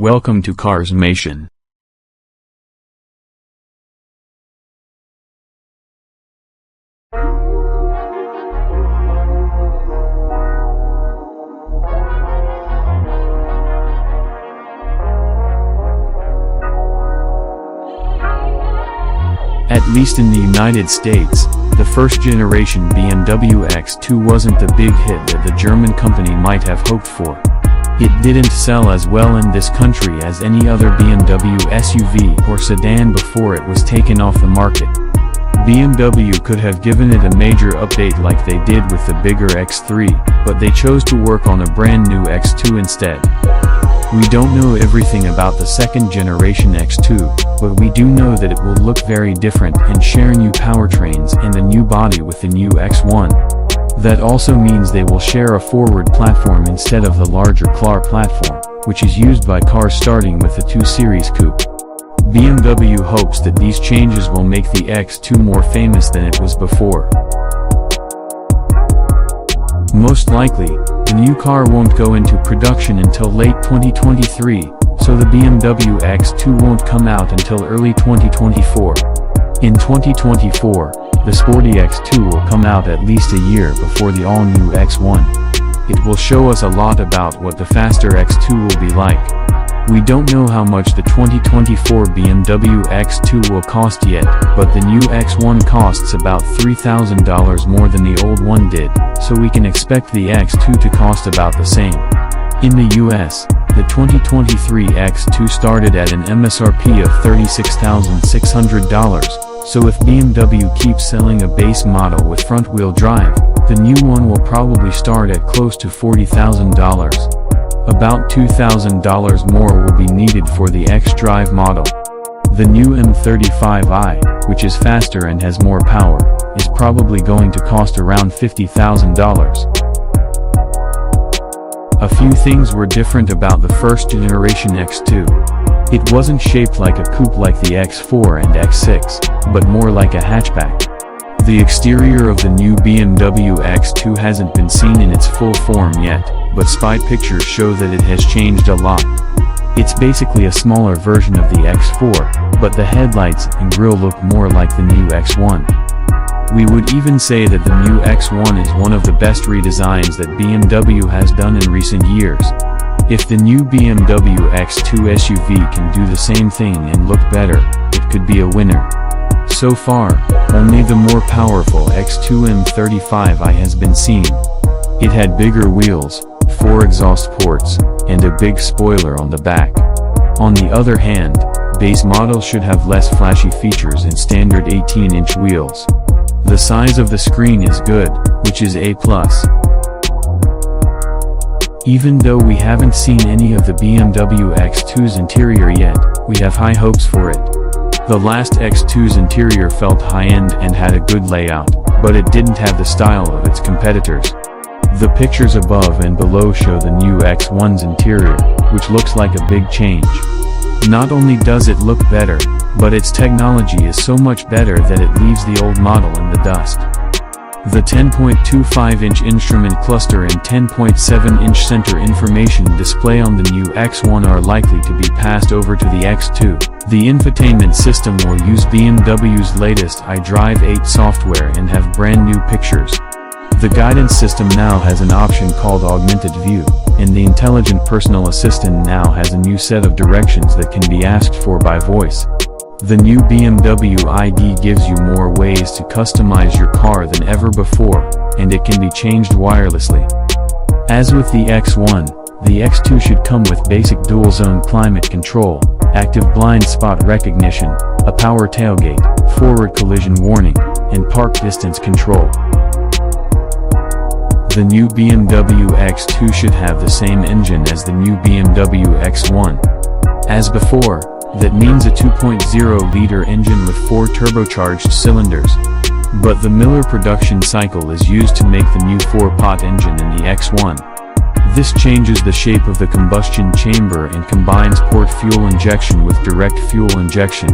Welcome to CarsMation. At least in the United States, the first-generation BMW X2 wasn't the big hit that the German company might have hoped for. It didn't sell as well in this country as any other BMW SUV or sedan before it was taken off the market. BMW could have given it a major update like they did with the bigger X3, but they chose to work on a brand new X2 instead. We don't know everything about the second-generation X2, but we do know that it will look very different and share new powertrains and a new body with the new X1. That also means they will share a forward platform instead of the larger car platform, which is used by cars starting with the 2 Series Coupe. BMW hopes that these changes will make the X2 more famous than it was before. Most likely, the new car won't go into production until late 2023, so the BMW X2 won't come out until early 2024. In 2024, the sporty X2 will come out at least a year before the all-new X1. It will show us a lot about what the faster X2 will be like. We don't know how much the 2024 BMW X2 will cost yet, but the new X1 costs about $3,000 more than the old one did, so we can expect the X2 to cost about the same. In the US, the 2023 X2 started at an MSRP of $36,600, so if BMW keeps selling a base model with front-wheel drive, the new one will probably start at close to $40,000. About $2,000 more will be needed for the X-Drive model. The new M35i, which is faster and has more power, is probably going to cost around $50,000. A few things were different about the first-generation X2. It wasn't shaped like a coupe like the X4 and X6, but more like a hatchback. The exterior of the new BMW X2 hasn't been seen in its full form yet, but spy pictures show that it has changed a lot. It's basically a smaller version of the X4, but the headlights and grille look more like the new X1. We would even say that the new X1 is one of the best redesigns that BMW has done in recent years. If the new BMW X2 SUV can do the same thing and look better, it could be a winner. So far, only the more powerful X2 M35i has been seen. It had bigger wheels, 4 exhaust ports, and a big spoiler on the back. On the other hand, base models should have less flashy features and standard 18-inch wheels. The size of the screen is good, which is A+. Even though we haven't seen any of the BMW X2's interior yet, we have high hopes for it. The last X2's interior felt high-end and had a good layout, but it didn't have the style of its competitors. The pictures above and below show the new X1's interior, which looks like a big change. Not only does it look better, but its technology is so much better that it leaves the old model in the dust. The 10.25-inch instrument cluster and 10.7-inch center information display on the new X1 are likely to be passed over to the X2. The infotainment system will use BMW's latest iDrive 8 software and have brand new pictures. The guidance system now has an option called Augmented View, and the intelligent personal assistant now has a new set of directions that can be asked for by voice. The new BMW ID gives you more ways to customize your car than ever before, and it can be changed wirelessly. As with the X1, the X2 should come with basic dual-zone climate control, active blind spot recognition, a power tailgate, forward collision warning, and park distance control. The new BMW X2 should have the same engine as the new BMW X1. As before, that means a 2.0-liter engine with 4 turbocharged cylinders. But the Miller production cycle is used to make the new 4-pot engine in the X1. This changes the shape of the combustion chamber and combines port fuel injection with direct fuel injection.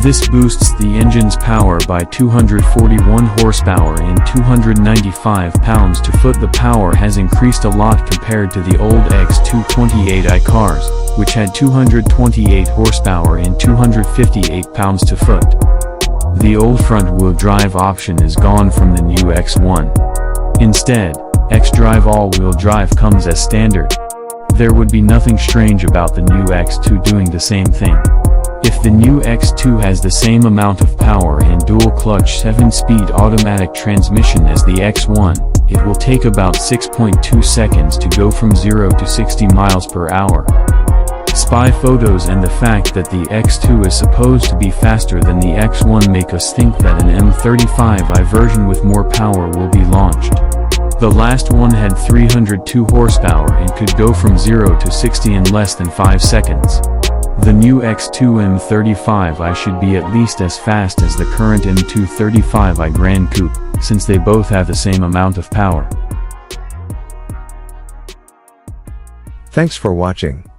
This boosts the engine's power by 241 horsepower and 295 pounds-to-foot. The power has increased a lot compared to the old X2 28i cars, which had 228 horsepower and 258 pounds-to-foot. The old front-wheel drive option is gone from the new X1. Instead, X-Drive all-wheel drive comes as standard. There would be nothing strange about the new X2 doing the same thing. If the new X2 has the same amount of power and dual-clutch 7-speed automatic transmission as the X1, it will take about 6.2 seconds to go from 0 to 60 miles per hour. Spy photos and the fact that the X2 is supposed to be faster than the X1 make us think that an M35i version with more power will be launched. The last one had 302 horsepower and could go from 0 to 60 in less than 5 seconds. The new X2 M35i should be at least as fast as the current M2 35i Gran Coupe, since they both have the same amount of power. Thanks for watching.